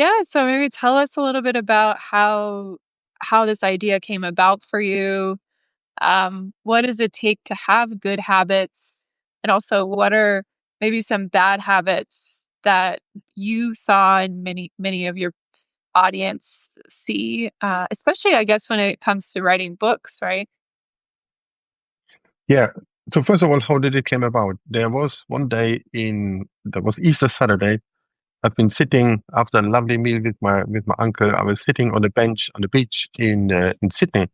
Yeah, so maybe tell us a little bit about how this idea came about for you. What does it take to have good habits? And also, what are maybe some bad habits that you saw and many of your audience see, especially, I guess, when it comes to writing books, right? Yeah. So first of all, how did it came about? There was one day that was Easter Saturday. I've been sitting after a lovely meal with my uncle. I was sitting on a bench on the beach in Sydney.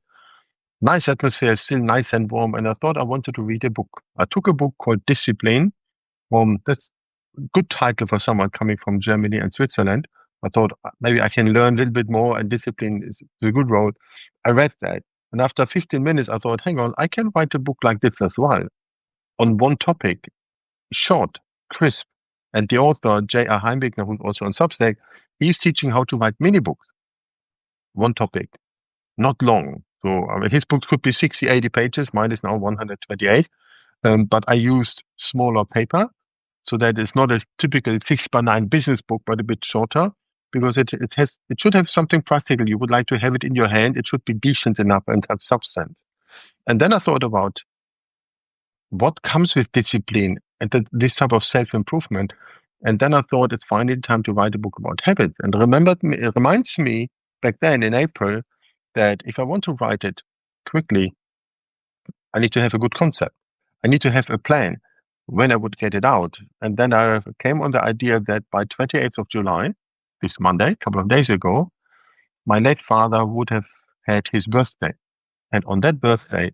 Nice atmosphere, still nice and warm, and I thought I wanted to read a book. I took a book called Discipline. That's a good title for someone coming from Germany and Switzerland. I thought maybe I can learn a little bit more, and discipline is a good role. I read that, and after 15 minutes, I thought, hang on, I can write a book like this as well on one topic, short, crisp. And the author, J.R. Heimbigner, who's also on Substack, he's teaching how to write mini books, one topic, not long. So I mean, his book could be 60, 80 pages. Mine is now 128. But I used smaller paper so that it's not a typical 6x9 business book, but a bit shorter because it should have something practical. You would like to have it in your hand. It should be decent enough and have substance. And then I thought about what comes with discipline and this type of self-improvement. And then I thought it's finally time to write a book about habits. And it reminds me back then in April that if I want to write it quickly, I need to have a good concept. I need to have a plan when I would get it out. And then I came on the idea that by 28th of July, this Monday, a couple of days ago, my late father would have had his birthday. And on that birthday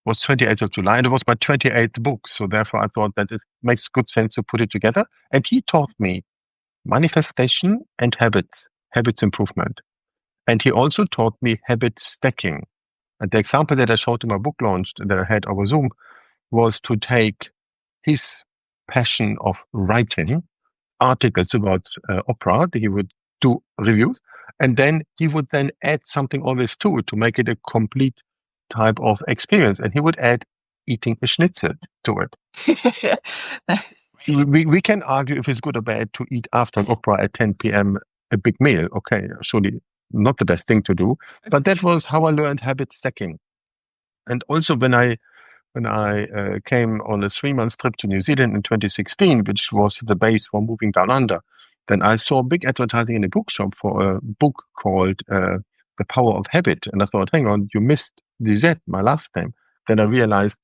was 28th of July, and it was my 28th book. So therefore, I thought that it makes good sense to put it together. And he taught me manifestation and habits improvement. And he also taught me habit stacking. And the example that I showed in my book launch that I had over Zoom was to take his passion of writing articles about opera that he would do reviews, and then he would then add something always to it to make it a complete type of experience. And he would add eating a schnitzel to it. We can argue if it's good or bad to eat after an opera at 10 p.m. a big meal. Okay, surely not the best thing to do, but that was how I learned habit stacking. And also when I came on a 3 month trip to New Zealand in 2016, which was the base for moving down under, then I saw big advertising in a bookshop for a book called The Power of Habit. And I thought, hang on, you missed the Z, my last name. Then I realized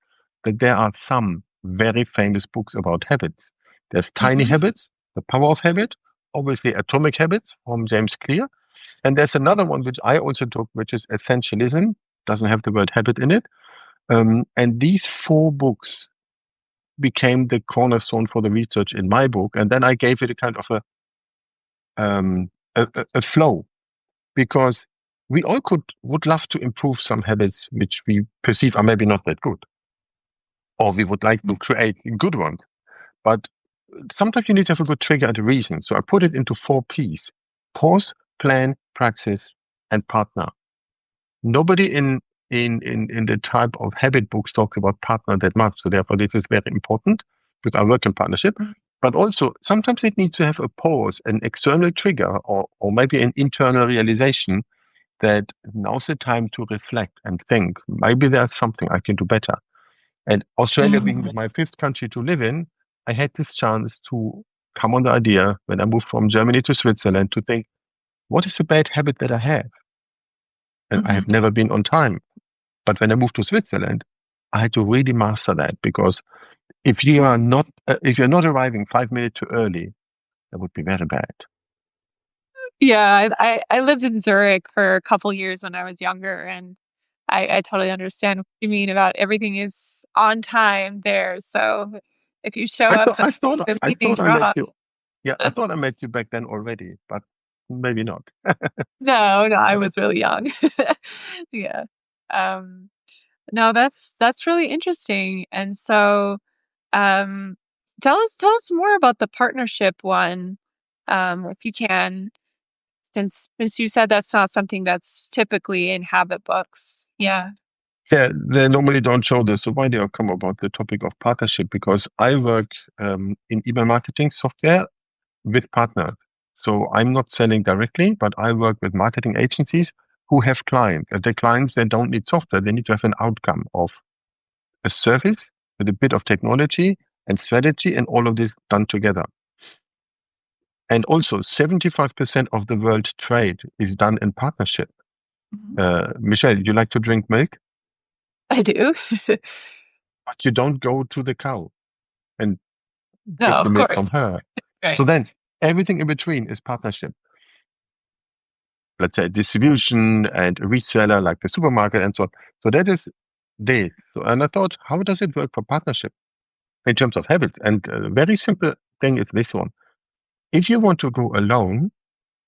that there are some very famous books about habits. There's Tiny Mhm. Habits, The Power of Habit, obviously Atomic Habits from James Clear. And there's another one which I also took, which is Essentialism, doesn't have the word habit in it. And these four books became the cornerstone for the research in my book. And then I gave it a kind of a flow because we all would love to improve some habits which we perceive are maybe not that good, or we would like to create good ones. But sometimes you need to have a good trigger and a reason. So I put it into 4 Ps: pause, plan, praxis, and partner. Nobody in the type of habit books talks about partner that much. So therefore, this is very important because I work in partnership. But also, sometimes it needs to have a pause, an external trigger, or maybe an internal realization that now's the time to reflect and think. Maybe there's something I can do better. And Australia being my fifth country to live in, I had this chance to come on the idea when I moved from Germany to Switzerland to think, what is a bad habit that I have? And I have Mhm. never been on time. But when I moved to Switzerland, I had to really master that because if you're not arriving 5 minutes too early, that would be very bad. Yeah, I lived in Zurich for a couple years when I was younger, and I totally understand what you mean about everything is on time there. So if you show I up thought I thought I 15 thought minutes I met wrong, you. Yeah, I thought I met you back then already, but maybe not. no, I was really young. Yeah. Um, no, that's really interesting. And so, um, tell us more about the partnership one, if you can, since you said that's not something that's typically in habit books. Yeah. Yeah, they normally don't show this. So why do I come about the topic of partnership? Because I work in email marketing software with partners. So I'm not selling directly, but I work with marketing agencies who have clients. And the clients, they don't need software. They need to have an outcome of a service with a bit of technology and strategy and all of this done together. And also 75% of the world trade is done in partnership. Mhm. Michelle, you like to drink milk, I do. but you don't go to the cow and No, get the of milk course. from her. Right. So then everything in between is partnership. Let's say distribution and reseller like the supermarket and so on. So that is this. So, and I thought, how does it work for partnership in terms of habits? And a very simple thing is this one. If you want to go alone,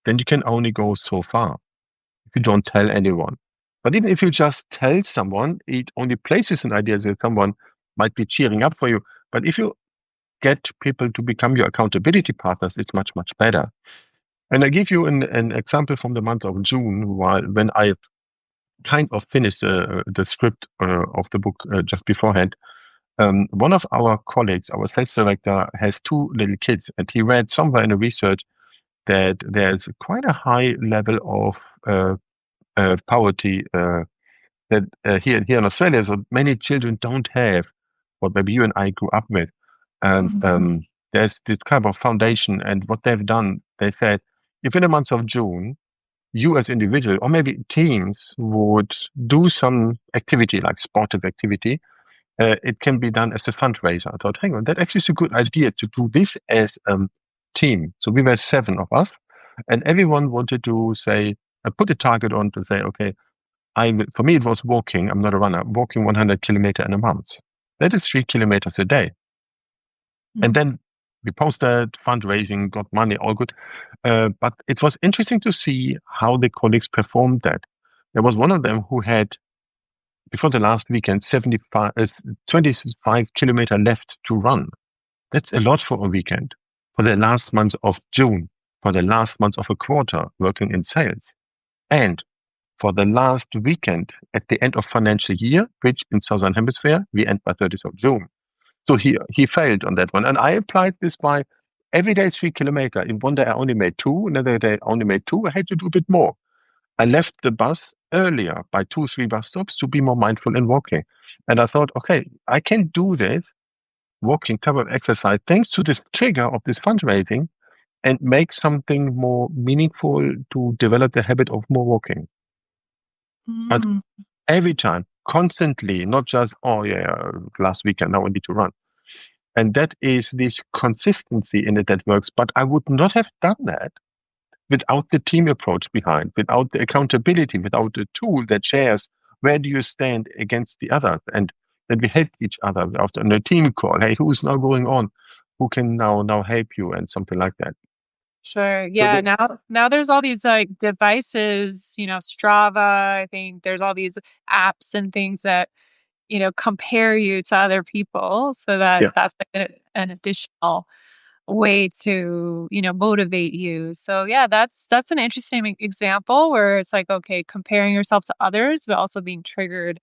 then you can only go so far if you don't tell anyone. But even if you just tell someone, it only places an idea that someone might be cheering up for you. But if you get people to become your accountability partners, it's much, much better. And I give you an example from the month of June, when I kind of finished the script of the book just beforehand. One of our colleagues, our sales director, has two little kids, and he read somewhere in the research that there's quite a high level of poverty that here in Australia. So many children don't have what maybe you and I grew up with, and Mhm. there's this kind of foundation. And what they've done, they said, if in the month of June you as individual or maybe teams would do some activity like sportive activity, it can be done as a fundraiser. I thought, hang on, that actually is a good idea to do this as a team. So we were seven of us, and everyone wanted to say, put a target on to say, okay, for me it was walking. I'm not a runner. Walking 100 kilometer in a month. That is 3 kilometers a day. And Mhm. then we posted fundraising, got money, all good. But it was interesting to see how the colleagues performed that. There was one of them who had, before the last weekend, 25 kilometer left to run. That's a lot for a weekend. For the last month of June, for the last month of a quarter working in sales, and for the last weekend at the end of financial year, which in Southern Hemisphere, we end by 30th of June. So he failed on that one. And I applied this by every day 3 kilometer. In one day I only made two, another day I only made two. I had to do a bit more. I left the bus earlier by 2, 3 bus stops to be more mindful in walking. And I thought, okay, I can do this walking type of exercise thanks to this trigger of this fundraising and make something more meaningful to develop the habit of more walking. But Mm. every time, constantly, not just, oh yeah, last weekend, now I need to run. And that is this consistency in it that works. But I would not have done that without the team approach behind, without the accountability, without the tool that shares where do you stand against the others. And then we help each other after a team call. Hey, who is now going on? Who can now help you and something like that. Sure. So Yeah. Now there's all these like devices, Strava. I think there's all these apps and things that, compare you to other people so that yeah, that's like an additional way to, motivate you. So yeah, that's an interesting example where it's like, okay, comparing yourself to others, but also being triggered,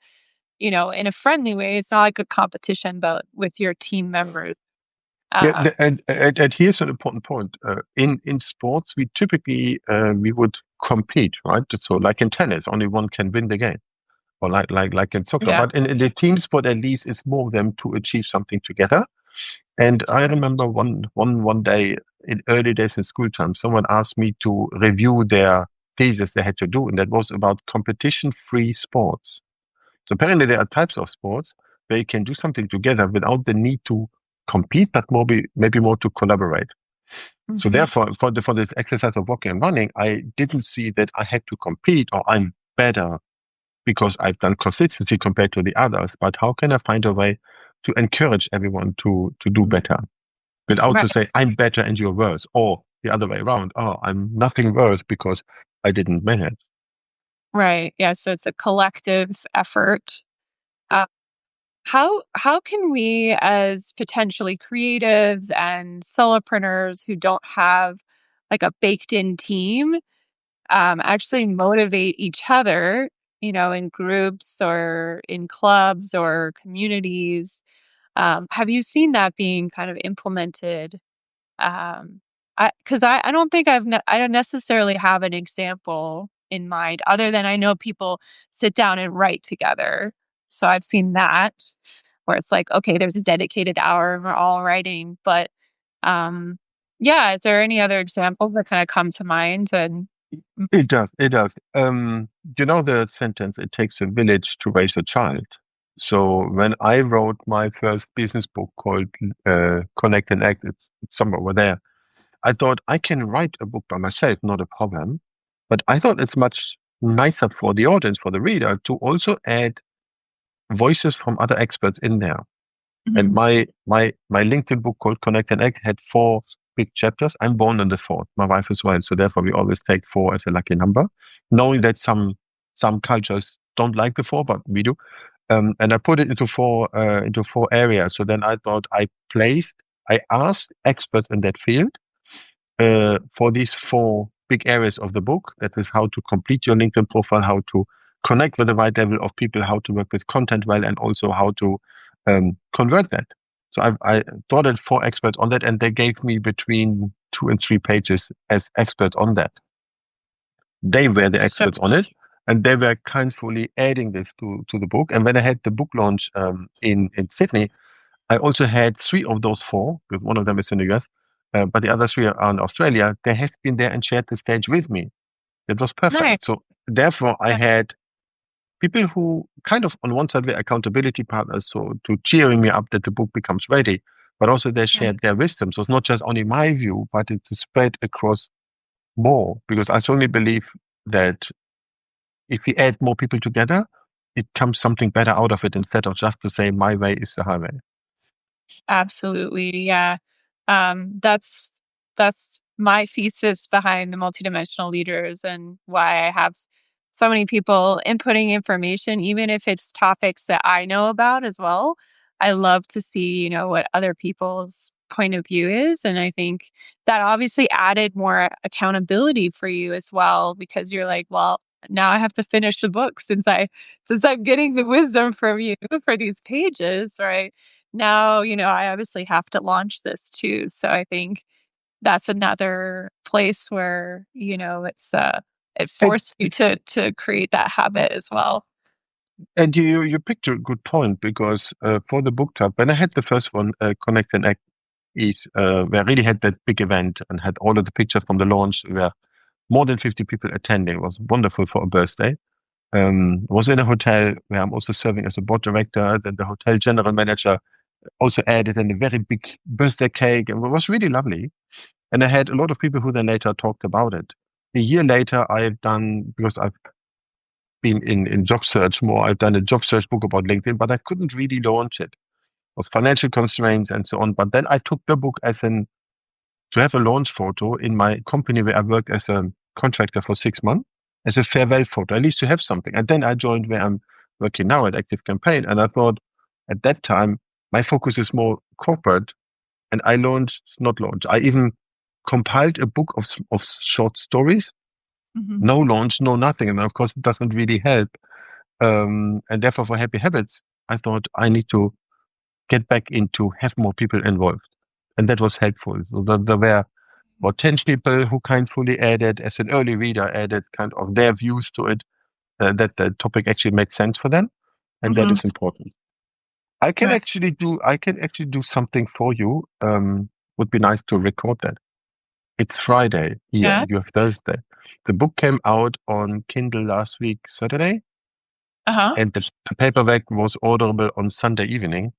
in a friendly way. It's not like a competition, but with your team members. yeah, Uh, and here's an important point. In sports, we typically we would compete, right? So like in tennis, only one can win the game, or like in soccer. yeah. But in the team sport, at least it's more of them to achieve something together. And I remember one day in early days in school time, someone asked me to review their thesis they had to do, and that was about competition-free sports. So apparently there are types of sports where you can do something together without the need to compete, but maybe more to collaborate. So Hmm. therefore, for this exercise of walking and running, I didn't see that I had to compete or I'm better because I've done consistency compared to the others. But how can I find a way to encourage everyone to do better without to Right. say I'm better and you're worse, or the other way around? Oh, I'm nothing worse because I didn't manage. Right. Yeah. So it's a collective effort. Uh, how can we, as potentially creatives and solopreneurs who don't have like a baked in team, actually motivate each other, in groups or in clubs or communities? Have you seen that being kind of implemented? I don't think I don't necessarily have an example in mind other than I know people sit down and write together. So I've seen that where it's like, okay, there's a dedicated hour and we're all writing. But um, yeah, is there any other examples that kind of come to mind? And It does. It does. You know the sentence, it takes a village to raise a child. So when I wrote my first business book called Connect and Act, it's somewhere over there. I thought I can write a book by myself, not a problem. But I thought it's much nicer for the audience, for the reader, to also add voices from other experts in there. And Mhm. my LinkedIn book called Connect and Act had four big chapters. I'm born on the fourth, my wife as well. So therefore we always take four as a lucky number, knowing that some cultures don't like the four, but we do. And I put it into four areas. So then I thought I asked experts in that field for these four big areas of the book. That is how to complete your LinkedIn profile, how to connect with the right level of people, how to work with content well, and also how to convert that. So I thought of four experts on that, and they gave me between 2 and 3 pages as experts on that. They were the So experts on it, and they were kindly adding this to the book. And when I had the book launch in Sydney, I also had three of those four, because one of them is in the US, but the other three are in Australia. They have been there and shared the stage with me. It was nice. perfect. So therefore, I Yeah. had people who kind of on one side were accountability partners, so to cheering me up that the book becomes ready, but also they Mhm. shared their wisdom. So it's not just only my view, but it's spread across more, because I strongly believe that if we add more people together, it comes something better out of it instead of just to say my way is the highway. Absolutely, yeah. That's my thesis behind the multidimensional leaders and why I have so many people inputting information, even if it's topics that I know about as well. I love to see, what other people's point of view is. And I think that obviously added more accountability for you as well, because you're like, well, now I have to finish the book since I'm getting the wisdom from you for these pages, right? Now, I obviously have to launch this too. So I think that's another place where, it And forced you to create that habit as well. And you picked a good point, because for the book club, when I had the first one, Connect and Act is where I really had that big event and had all of the pictures from the launch, where more than 50 people attending. It was wonderful for a birthday. Was in a hotel where I'm also serving as a board director. Then the hotel general manager also added in a very big birthday cake, and it was really lovely. And I had a lot of people who then later talked about it. A year later, I've done, because I've been in job search more. I've done a job search book about LinkedIn, but I couldn't really launch it. It was financial constraints and so on. But then I took the book as an to have a launch photo in my company where I worked as a contractor for 6 months as a farewell photo, at least to have something. And then I joined where I'm working now at Active Campaign. And I thought at that time, my focus is more corporate. And I not launched. I even compiled a book of short stories. Mhm. No launch, no nothing. And of course, it doesn't really help. And therefore, for Happy Habits, I thought I need to get back into have more people involved, and that was helpful. So there were about 10 people who kindly added, as an early reader, added kind of their views to it, that the topic actually made sense for them, and that Mhm. is important. Right. I can actually do something for you. Would be nice to record that. It's Friday here. Yeah. You have Thursday. The book came out on Kindle last week, Saturday, Uh-huh. and the paperback was orderable on Sunday evening.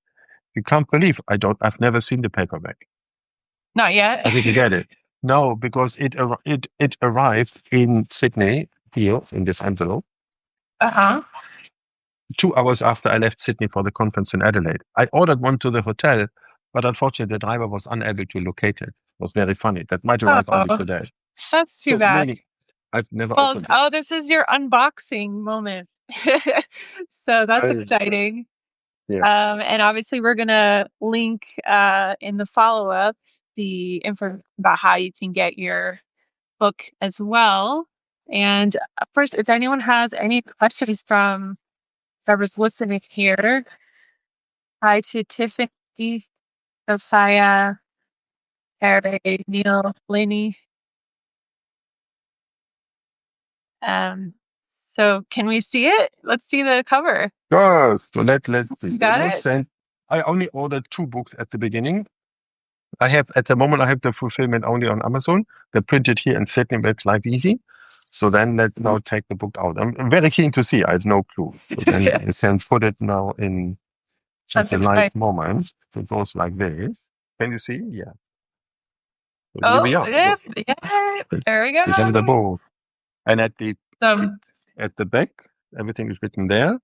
You can't believe I've never seen the paperback. Not yet. I think you get it. No, because it arrived in Sydney here in this envelope Uh-huh. 2 hours after I left Sydney for the conference in Adelaide. I ordered one to the hotel, but unfortunately the driver was unable to locate it. It was very funny. That might arrive only Oh, today. that's too So bad. meaning I've never Well, opened it. oh, this is your unboxing moment. So that's Oh, exciting. yeah. And obviously, we're going to link in the follow up the info about how you can get your book as well. And first, if anyone has any questions from whoever's listening here, hi to Tiffany, Sophia, Harry Neil Blaney. Um, so can we see it? Let's see the cover. Sure. So let's see. You Let got me it? send. I only ordered 2 books at the beginning. I have at the moment I have the fulfillment only on Amazon. They're printed here in Sydney, but it's life easy. So then let's now take the book out. I'm very keen to see. I have no clue. So then Yeah, I can put it now in at that's the live exciting. moment. So it goes like this. Can you see? Yeah. So here we Oh, are. yep, yep. There we We have the go. book. And So, at the back, everything is written there.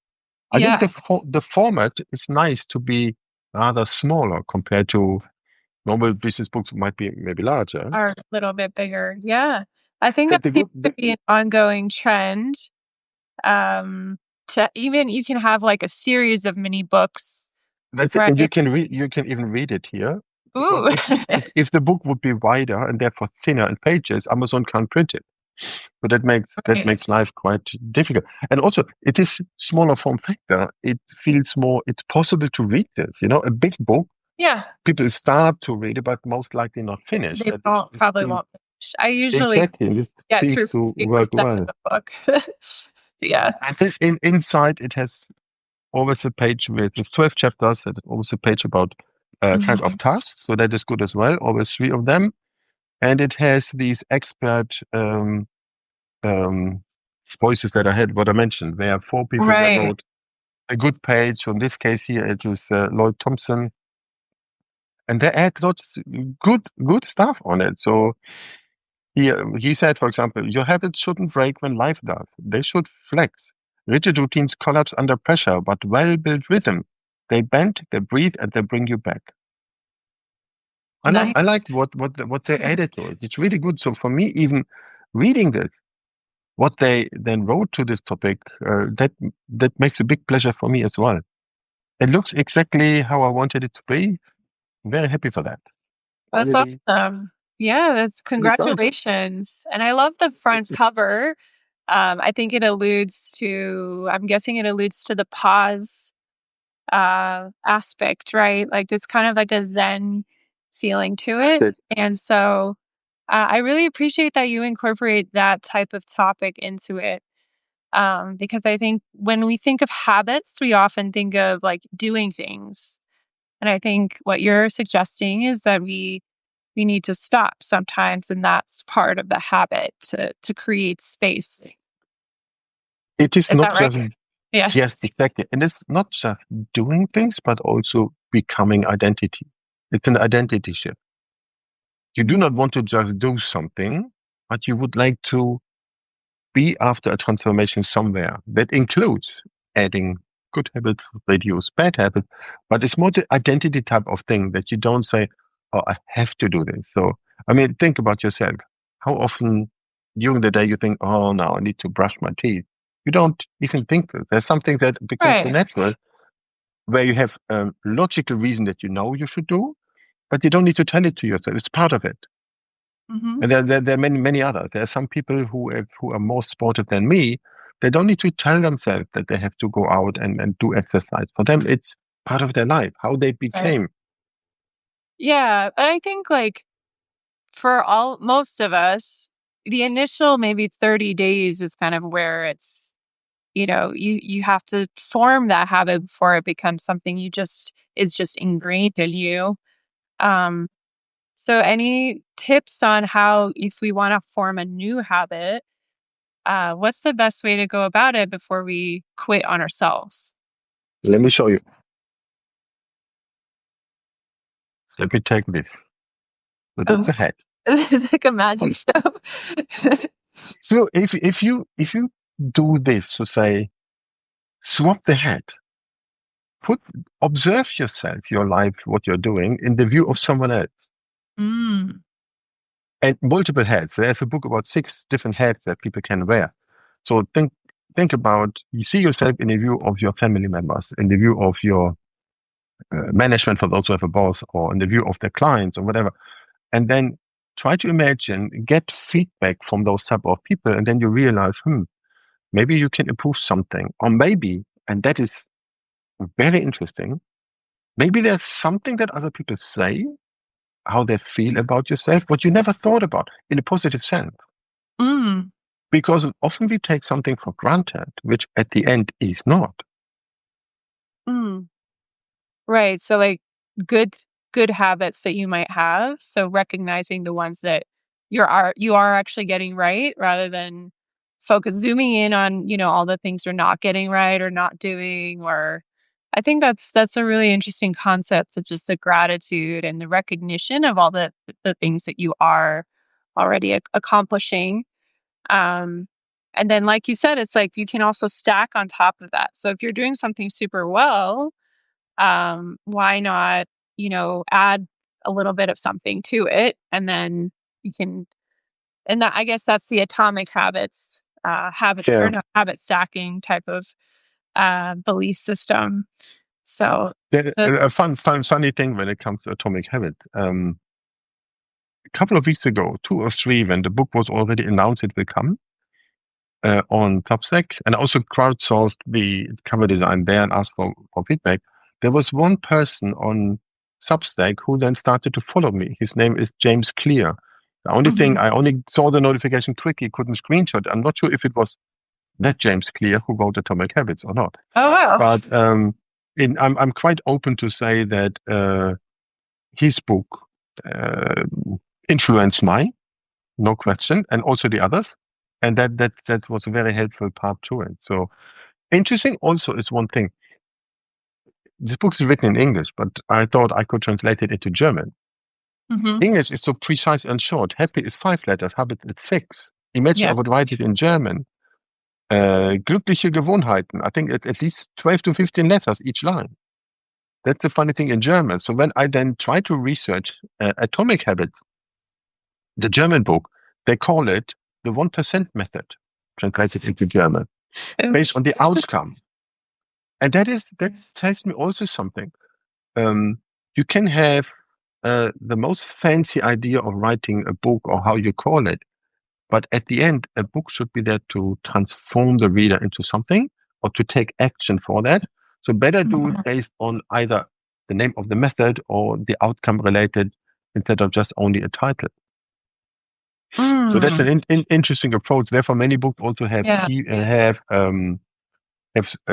I think yeah, the format is nice to be rather smaller compared to normal business books might be maybe larger. are a little bit bigger. Yeah. I think The, that the seems good to the, be an ongoing trend. Um, to even you can have like a series of mini books, that's it. And right? you can even read it here because Ooh, if the book would be wider and therefore thinner in pages, Amazon can't print it. So that right. makes life quite difficult. And also, it is smaller form factor. It feels more. It's possible to read this. You know, a big book, Yeah, people start to read it, but most likely not finish. they That won't it probably seems won't finish. I usually exactly. This get seems through to 50% work of well. the book. Yeah. And this, inside, it has always a page with 12 chapters, and always a page about kind of Mhm. tasks. So that is good as well. Always 3 of them. And it has these expert um, voices that I had, what I mentioned. There are 4 people that Right. wrote a good page. So in this case here, it was Lloyd Thompson. And they add lots good stuff on it. So he said, for example, your habits shouldn't break when life does. They should flex. Rigid routines collapse under pressure, but well-built rhythm. They bend, they breathe, and they bring you back. Nice. I like what they added to it. It's really good. So for me, even reading this, what they then wrote to this topic, that makes a big pleasure for me as well. It looks exactly how I wanted it to be. Very happy for that. That's Really, awesome. Yeah, that's really excited. congratulations. And I love the Thank front you. cover. I think it alludes to, I'm guessing it alludes to the pause aspect, right? Like it's kind of like a Zen feeling to That's it. it. And so I really appreciate that you incorporate that type of topic into it. Because I think when we think of habits, we often think of like doing things. And I think what you're suggesting is that we need to stop sometimes, and that's part of the habit to create space. It is Is not that right? just Yeah. yes, exactly, and it's not just doing things, but also becoming identity. It's an identity shift. You do Mhm. not want to just do something, but you would like to be after a transformation somewhere. That includes adding good habits, reduce bad habits, but it's more the identity type of thing that you don't say, "Oh, I have to do this." So, I mean, think about yourself. How often during the day you think, "Oh, now I need to brush my teeth." You don't even think that. There's something that becomes so Right. natural where you have a logical reason that you know you should do, but you don't need to tell it to yourself. It's part of it. Mhm. And there are many others. There are some people who are more sportive than me. They don't need to tell themselves that they have to go out and do exercise. For them, it's part of their life, how they Right. became. Yeah, but I think, like, for all most of us, the initial maybe 30 days is kind of where it's, you have to form that habit before it becomes something you just is just ingrained in you. Um, so any tips on how if we wanna form a new habit, what's the best way to go about it before we quit on ourselves? Let me show you. Let me take this. So that's Oh, a hat. like a magic show. So if you do this to say swap the hat, put observe yourself, your life, what you're doing in the view of someone else. Mm, And multiple hats. There's a book about 6 different hats that people can wear. So think about you see yourself in the view of your family members, in the view of your management for those who have a boss, or in the view of their clients or whatever, and then try to imagine, get feedback from those type of people, and then you realize, maybe you can improve something, or maybe, and that is very interesting, maybe there's something that other people say how they feel about yourself, what you never thought about in a positive sense. Mm, Because often we take something for granted, which at the end is not. mm. Right. So like good good habits that you might have. So recognizing the ones that you are actually getting right rather than zooming in on, all the things you're not getting right or not doing. Or I think that's a really interesting concept of just the gratitude and the recognition of all the things that you are already accomplishing. Um and then like you said, it's like you can also stack on top of that. So if you're doing something super well, why not, add a little bit of something to it, and then you can, and that, I guess that's the atomic habits or Yeah. no, habit stacking type of belief system. So the A funny thing when it comes to atomic habit. A couple of weeks ago, 2 or 3, when the book was already announced it will come on Substack, and also crowdsourced the cover design there and asked for feedback. There was one person on Substack who then started to follow me. His name is James Clear. The only thing, Mhm. I only saw the notification quickly, couldn't screenshot. I'm not sure if it was that James Clear who wrote Atomic Habits or not. Oh wow. But I'm quite open to say that his book uh, influenced mine, no question, and also the others, and that was a very helpful part to it. So interesting. Also, is one thing. This book is written in English, but I thought I could translate it into German. Hmm. English is so precise and short. Happy is 5 letters, habit is 6. Imagine I Yeah. would write it in German. Glückliche Gewohnheiten. I think at least 12 to 15 letters each line. That's the funny thing in German. So when I then try to research atomic habits, the German book, they call it the 1% method, translated into German, Oh. based on the outcome. And that tells me also something. You can have the most fancy idea of writing a book or how you call it, but at the end, a book should be there to transform the reader into something or to take action for that. So better do it based on either the name of the method or the outcome related instead of just only a title. So that's Mm. an interesting approach. Therefore, many books also Yeah. have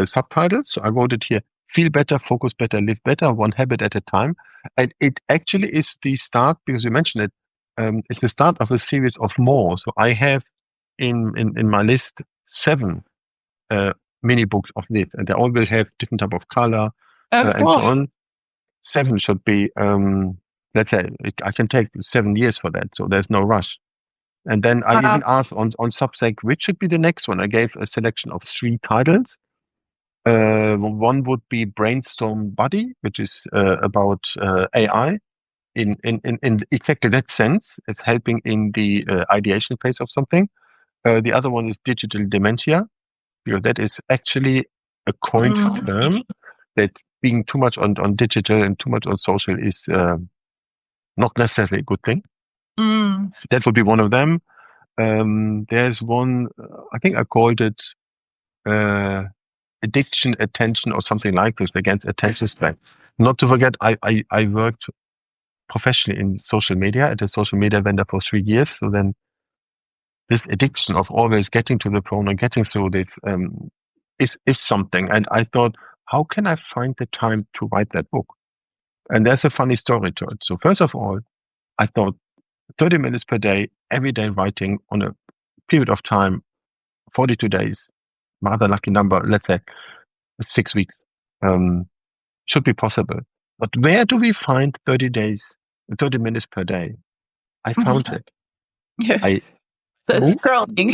subtitles. So I wrote it here: feel better, focus better, live better, one habit at a time. And it actually is the start, because you mentioned it. It's the start of a series of more. So I have in my list 7 uh, mini books of this, and they all will have different type of color Oh, and so cool. on. 7 should be, let's say, I can take 7 years for that, so there's no rush. And then I Wow. even asked on Substack which should be the next one. I gave a selection of 3 titles. One would be Brainstorm Buddy, which is about AI in exactly that sense. It's helping in the ideation phase of something. The other one is Digital Dementia, because that is actually a coined Mm. term that being too much on digital and too much on social is not necessarily a good thing. Mm. That would be one of them. There's one, I think I called it uh, addiction, attention, or something like this, against attention span. Not to forget, I worked professionally in social media at a social media vendor for 3 years. So then this addiction of always getting to the phone and getting through this is something. And I thought, how can I find the time to write that book? And there's a funny story to it. So first of all, I thought 30 minutes per day, every day writing on a period of time, 42 days, rather lucky number, let's say 6 weeks, um, should be possible. But where do we find 30 days, 30 minutes per day? I found it. I The moved scrolling.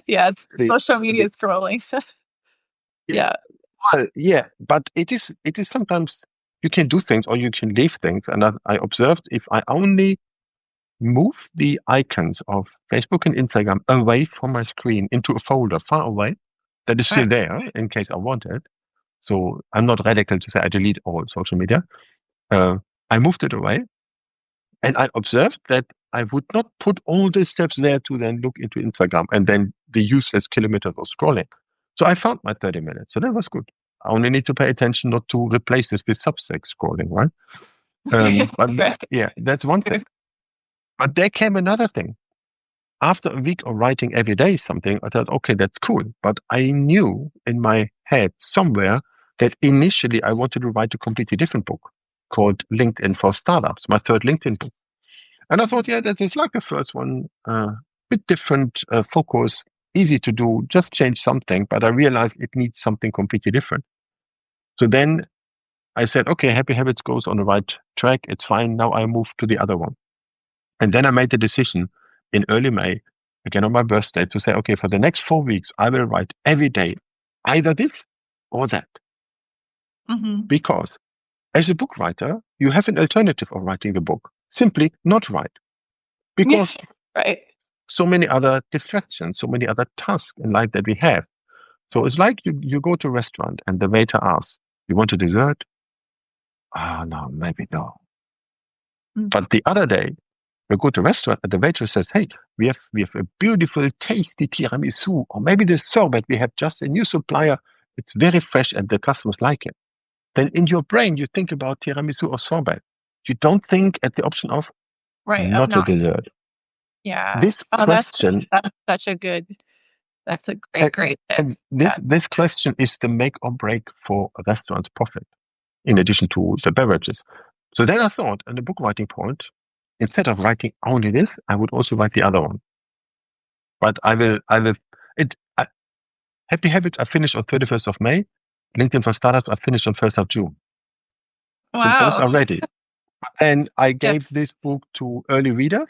Yeah, the, social the media scrolling. yeah, Yeah. well, yeah, but it is sometimes you can do things or you can leave things. And I observed if I only move the icons of Facebook and Instagram away from my screen into a folder far away, that is still Right. there in case I want it. So I'm not radical to say I delete all social media. Uh, I moved it away, and I observed that I would not put all the steps there to then look into Instagram and then the useless kilometers of scrolling. So I found my 30 minutes. So that was good. I only need to pay attention not to replace this with Substack scrolling, right? But Right. yeah, that's one thing. But there came another thing. After a week of writing every day something, I thought, okay, that's cool. But I knew in my head somewhere that initially I wanted to write a completely different book called LinkedIn for Startups, my third LinkedIn book. And I thought, yeah, that is like the first one, bit different focus, easy to do, just change something. But I realized it needs something completely different. So then I said, okay, Happy Habits goes on the right track. It's fine. Now I move to the other one. And then I made the decision in early May, again on my birthday, to say, okay, for the next 4 weeks, I will write every day either this or that. Hmm. Because as a book writer, you have an alternative of writing the book. Simply not write. Because Right. so many other distractions, so many other tasks in life that we have. So it's like you go to a restaurant and the waiter asks, you want a dessert? Ah, no, maybe no. Mm. But the other day, we go to a restaurant and the waitress says, hey, we have a beautiful, tasty tiramisu, or maybe the sorbet, we have just a new supplier. It's very fresh and the customers like it. Then in your brain, you think about tiramisu or sorbet. You don't think at the option of Right. Oh, not a no. dessert. Yeah. This Oh, question, that's such a good, that's a and, great tip. and Yeah. this question is the make or break for a restaurant's profit, in addition to the beverages. So then I thought, in the book writing point, instead of writing only this, I would also write the other one. But it, I, Happy Habits I finished on 31st of May. LinkedIn for Startups I finished on 1st of June. So those Wow. are ready. And I Yeah. gave this book to early readers,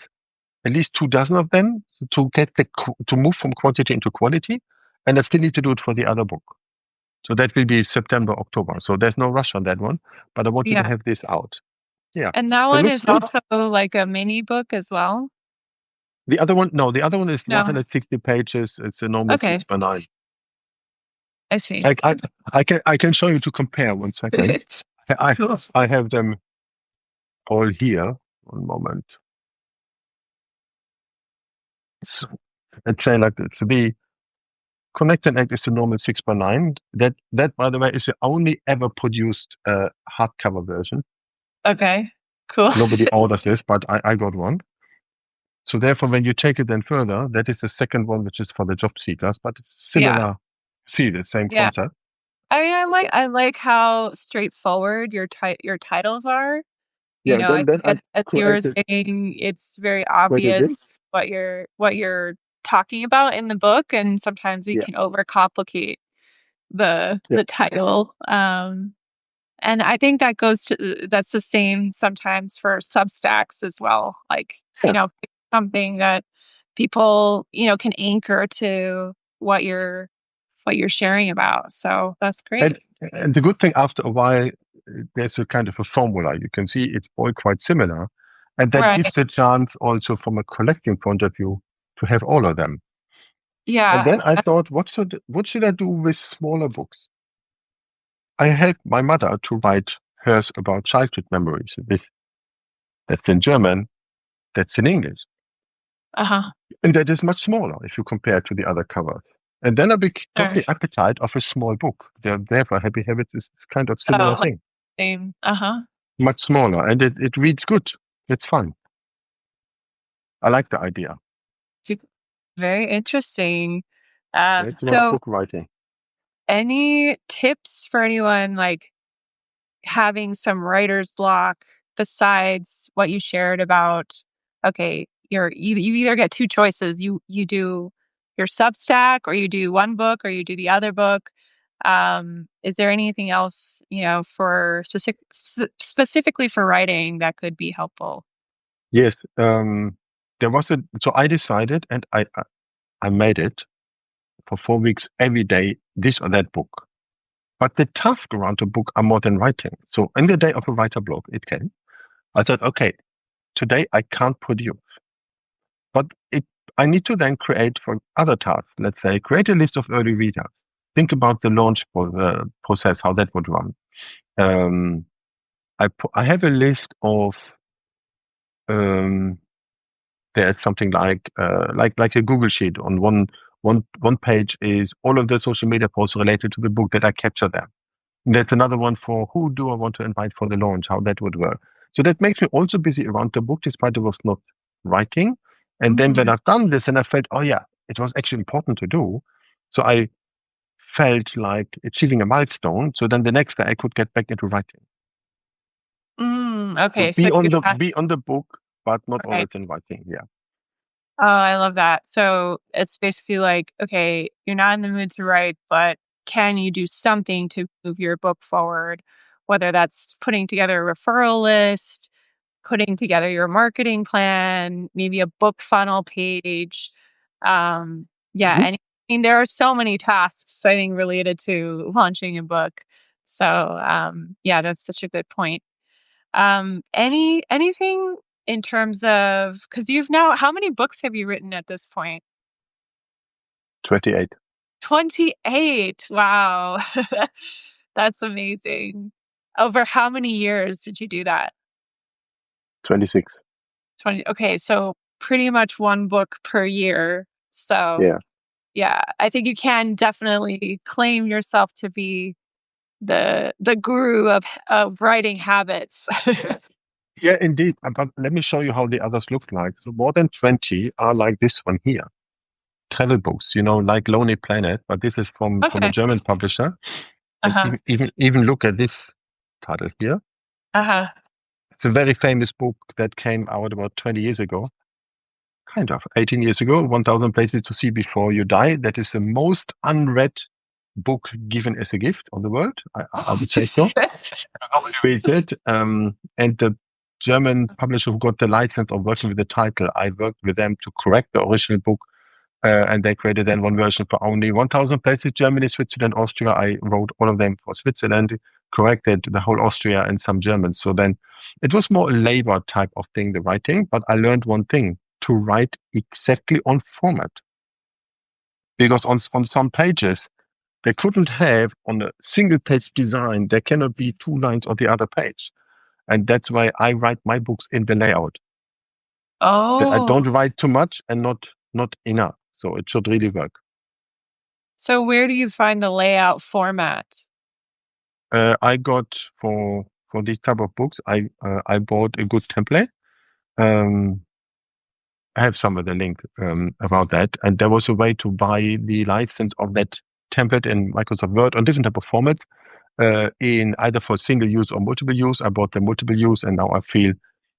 at least 2 dozen of them, to get to move from quantity into quality. And I still need to do it for the other book. So that will be September, October. So there's no rush on that one, but I wanted to Yeah. have this out. Yeah. And that So one is looks also like a mini book as well. the other one. No, the other one is No. 160 pages. It's a normal Okay. 6 by 9. I see. I can show you to compare. 1 second. I Cool. I have them all here. One moment. So, let's say like this. The Connect and Act is the normal 6 by 9. That by the way is the only ever produced hardcover version. Okay. Cool. Nobody orders this, but I got one. So therefore, when you take it then further, that is the second one, which is for the job seekers, but it's Yeah. similar. See the same Yeah. concept. I mean, I like how straightforward your titles are. You Yeah. know, I Then think I as you were created saying, it's very this. obvious what you're talking about in the book, and sometimes we Yeah. can overcomplicate the Yeah. the title. And I think that's the same sometimes for Substacks as well. Like, Yeah. something that people, can anchor to what you're sharing about. So that's And great. and the good thing after a while, there's a kind of a formula. You can see it's all quite similar, and that Right. gives a chance also from a collecting point of view to have all of them. And Yeah. then I thought, what should I do with smaller books? I helped my mother to write hers about childhood memories. That's in German, that's in English. Uh-huh. And that is much smaller if you compare to the other covers. And then got Sure. the appetite of a small book. Therefore, Happy Habits is kind of similar Oh, like thing. same. Uh-huh. Much smaller. And it reads good. It's fun. I like the idea. Very interesting. It's about So book writing. any tips for anyone like having some writer's block besides what you shared about, okay, you either get two choices. You do your Substack, or you do one book, or you do the other book. Is there anything else, for specifically for writing that could be helpful? Yes. So I decided and I made it for 4 weeks every day, this or that book. But the tasks around the book are more than writing. So in the day of a writer blog, I thought, okay, today I can't produce, but I need to then create for other tasks. Let's say create a list of early readers. Think about the launch process, how that would run. Um, I have a list of um, there's something like a Google sheet. On one page is all of the social media posts related to the book that I capture there. That's another one for who do I want to invite for the launch, how that would work. So that makes me also busy around the book, despite I was not writing. And then when Mhm. I've done this, and I felt, oh yeah, it was actually important to do. So I felt like achieving a milestone. So then the next day I could get back into writing. So Okay, so you have, be on the book, but not right. always in writing. Yeah. Oh, I love that. So it's basically like, okay, you're not in the mood to write, but can you do something to move your book forward? Whether that's putting together a referral list, putting together your marketing plan, maybe a book funnel page. Yeah, Mhm. and I mean there are so many tasks I think related to launching a book. So yeah, that's such a good point. Anything in terms of because you've now how many books have you written at this point? 28, 28. Wow. That's amazing. Over how many years did you do that? 26. 20. Okay, so pretty much one book per year. So, Yeah. yeah, I think you can definitely claim yourself to be the guru of writing habits. Yeah, indeed. But let me show you how the others look like. So more than 20 are like this one here. Travel books, like Lonely Planet, but this is from a Okay. German publisher. And Uh-huh. even look at this title here. Uh-huh. It's a very famous book that came out about 20 years ago, kind of 18 years ago, 1000 Places to See Before You Die. That is the most unread book given as a gift on the world. I would say so. Nobody reads it. And the German publisher who got the license of working with the title, I worked with them to correct the original book. And they created then one version for only 1000 places, Germany, Switzerland, Austria. I wrote all of them for Switzerland, corrected the whole Austria and some German. So then it was more a labor type of thing, the writing. But I learned one thing, to write exactly on format. Because on some pages, they couldn't have on a single page design, there cannot be two lines on the other page. And that's why I write my books in the layout. That I Oh, don't write too much and not enough. So it should really work. so where do you find the layout format? I got for these type of books, I bought a good template. Um, I have some of the link about that, and there was a way to buy the license of that template in Microsoft Word on different type of formats, in either for single use or multiple use. I bought the multiple use, and now I feel,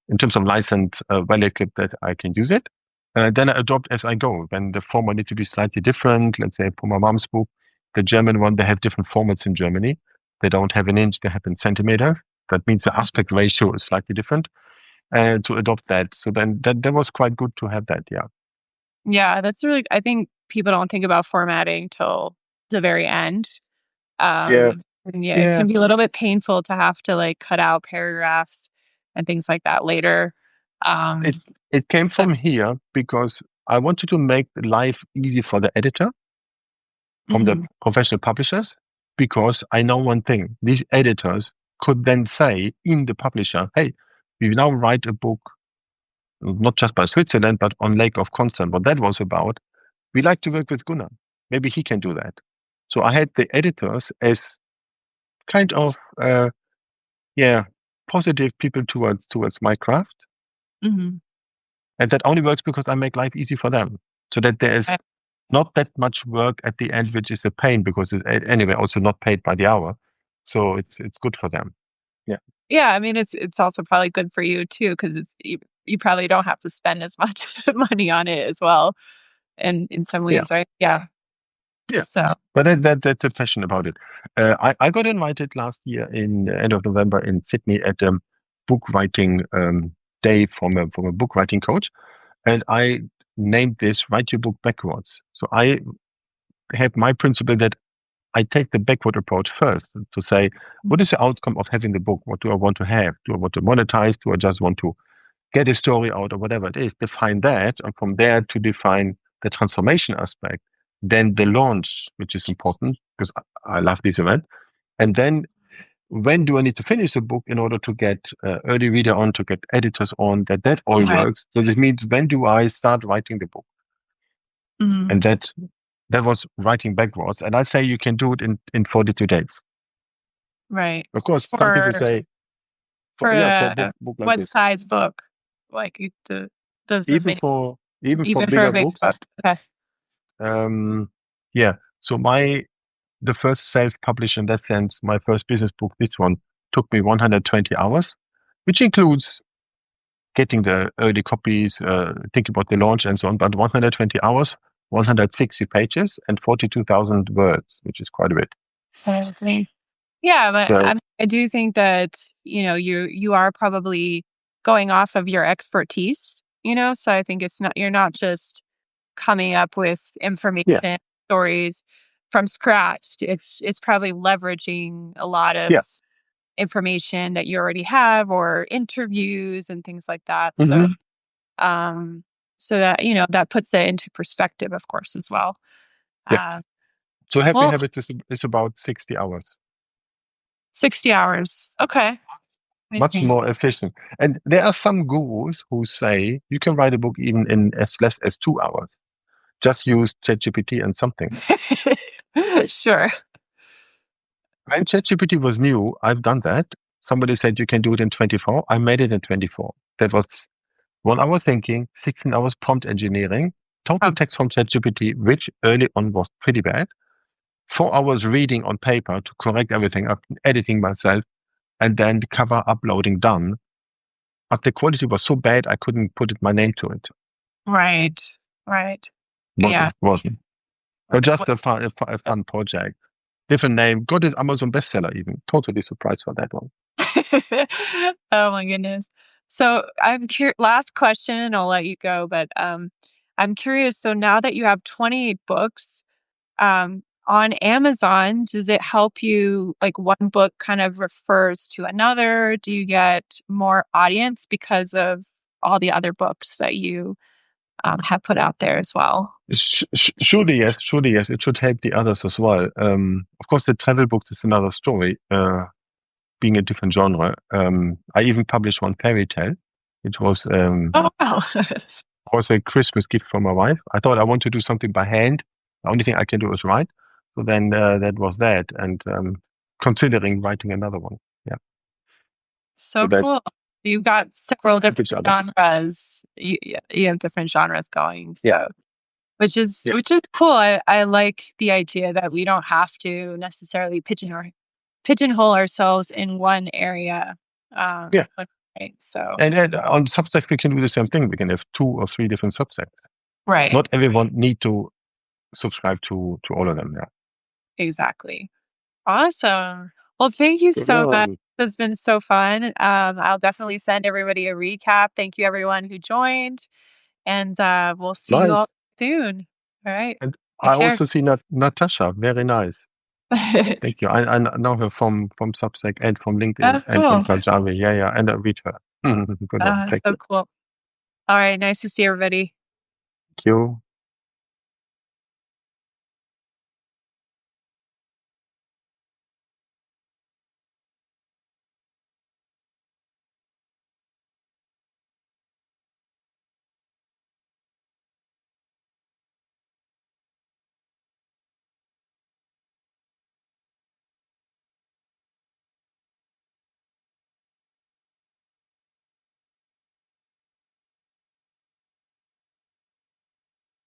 in terms of license, well equipped that I can use it. Then I adopt as I go. When the format needs to be slightly different, let's say for my mom's book, the German one, they have different formats in Germany. They don't have an inch, they have in centimeter. That means the aspect ratio is slightly different. To adopt that. So then that was quite good to have that. Yeah. Yeah, that's really I think people don't think about formatting till the very end. Yeah. And yeah, it Yeah. can be a little bit painful to have to like cut out paragraphs and things like that later. It Um, it came so from here because I wanted to make life easy for the editor from the mhm. professional publishers, because I know one thing. These editors could then say in the publisher, hey, we now write a book, not just by Switzerland, but on Lake of Constance, what that was about. We like to work with Gunnar. Maybe he can do that. So I had the editors as kind of, yeah, positive people towards my craft. Mhm. And that only works because I make life easy for them. So that there is I not that much work at the end, which is a pain because it's anyway also not paid by the hour. So it's good for them. Yeah. yeah, I mean, it's also probably good for you too because it's you probably don't have to spend as much money on it as well, and in some Yeah. ways, right? Yeah. Yeah. So But that's a passion about it. I got invited last year in the end of November in Sydney at a book writing day from a book writing coach, and I named this "Write Your Book Backwards." So I have my principle that I take the backward approach first to say, what is the outcome of having the book? What do I want to have? Do I want to monetize? Do I just want to get a story out or whatever it is? Define that, and from there to define the transformation aspect. Then the launch, which is important because I love this event. And then when do I need to finish the book in order to get early reader on, to get editors on, that all right. works. So this means when do I start writing the book? And Mhm. that was writing backwards. And I'd say you can do it in 42 days. Right. Of course, some people For say, For For a book like what this. size book? Like the Even mini, for even for a bigger big books. book. Okay. Yeah. So the first self-published in that sense, my first business book, this one took me 120 hours, which includes getting the early copies, thinking about the launch and so on. But 120 hours, 160 pages, and 42,000 words, which is quite a bit. Interesting. Yeah, but So I do think that, you are probably going off of your expertise, so I think you're not just coming up with yeah, information, stories from scratch. It's probably leveraging a lot of yeah. information that you already have or interviews and things like that. So, Hmm. um, so that, that puts it into perspective, of course, as well. Yeah. Uh, So Happy well, Habits is about 60 hours. 60 hours. Okay. Much Amazing. more efficient. And there are some gurus who say you can write a book even in as less as 2 hours. Just use ChatGPT and something. Sure. When ChatGPT was new, I've done that. Somebody said you can do it in 24. I made it in 24. That was 1 hour thinking, 16 hours prompt engineering, total Um, text from ChatGPT, which early on was pretty bad. 4 hours reading on paper to correct everything up, editing myself, and then the cover uploading done. But the quality was so bad I couldn't put my name to it. right. Right. Yeah. Wasn't. But just a fun project. Different name. Got it Amazon bestseller even. Totally surprised for that one. Oh my goodness. So I'm curious. Last question, and I'll let you go. But I'm curious. So now that you have 28 books on Amazon, does it help you? Like one book kind of refers to another. Do you get more audience because of all the other books that you have put out there as well? Surely yes, surely yes. It should help the others as well. Of course, the travel books is another story, being a different genre. I even published one fairy tale. It Oh wow. was a Christmas gift from my wife. I thought I want to do something by hand. The only thing I can do is write. So then that was that, and considering writing another one. Yeah, so So that cool. You've got several help different each other. genres. You have different genres going. Yeah, So yeah, which is cool. I like the idea that we don't have to necessarily pigeonhole ourselves in one area. yeah. Right. So And then on Substack we can do the same thing. We can have 2 or 3 different Substacks. right. Not everyone need to subscribe to all of them. Yeah. Exactly. Awesome. Well, thank you so much. Good. This has been so fun. I'll definitely send everybody a recap. Thank you everyone who joined. And we'll see you all Nice. soon. All right. And Take I care. also see Natasha. Very nice. Thank you. I know her from Substack and from LinkedIn Oh, and from cool. Kajabi. Yeah, yeah. And I read her. Good one. Thank So you. cool. All right. Nice to see everybody. Thank you.